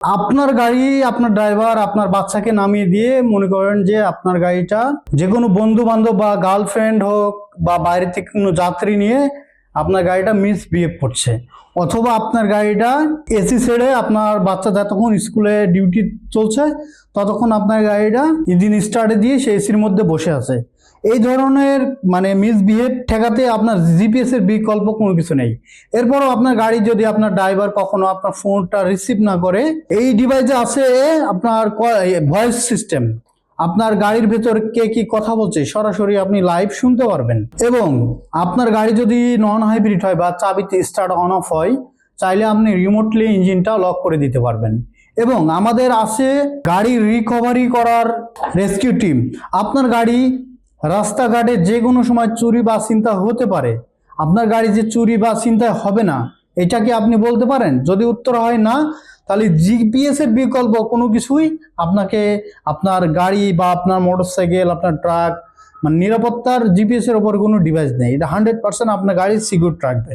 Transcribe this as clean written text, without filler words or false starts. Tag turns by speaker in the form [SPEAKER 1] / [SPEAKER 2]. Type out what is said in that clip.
[SPEAKER 1] আপনার গাড়ি, আপনার ড্রাইভার আপনার বাচ্চাকে নামিয়ে দিয়ে মনে করেন যে আপনার গাড়িটা যে কোনো বন্ধু বান্ধব বা গার্লফ্রেন্ড হোক বা বাইরে থেকে কোনো যাত্রী নিয়ে আপনার গাড়িটা মিসবিহেভ করছে, অথবা আপনার গাড়িটা এসি ছেড়ে আপনার বাচ্চা যতক্ষণ স্কুলে ডিউটি চলছে ততক্ষণ আপনার গাড়িটা ইঞ্জিন স্টার্টে দিয়ে সে এসির মধ্যে বসে আছে। এই ধরনের মিসবিহেভ ঠেকাতে আপনার জিপিএস এর বিকল্প কোনো কিছু নেই। এরপরও আপনার গাড়ি যদি আপনার ড্রাইভার কখনো আপনার ফোনটা রিসিভ না করে, এই ডিভাইসে আছে আপনার ভয়েস সিস্টেম। আপনার গাড়ির ভেতর কে কি কথা বলছে সরাসরি আপনি লাইভ শুনতে পারবেন। এবং আপনার গাড়ি যদি নন হাইব্রিড হয় বা চাবিতে স্টার্ট অন অফ হয়, চাইলে আপনি রিমোটলি ইঞ্জিনটা লক করে দিতে পারবেন। এবং আমাদের আছে গাড়ি রিকভারি করার রেস্কিউ টিম। আপনার গাড়ি রাস্তাঘাটে যে কোনো সময় চুরি বা ছিনতাই হতে পারে, আপনার গাড়ি যে চুরি বা ছিনতাই হবে না এটা কি আপনি বলতে পারেন? যদি উত্তর হয় না, তাহলে জিপিএস এর বিকল্প কোনো কিছুই আপনাকে আপনার গাড়ি বা আপনার মোটরসাইকেল, আপনার ট্রাক নিরাপত্তার জিপিএস এর উপর কোনো ডিভাইস নেই। এটা 100% আপনার গাড়ি সিকিউর রাখবে।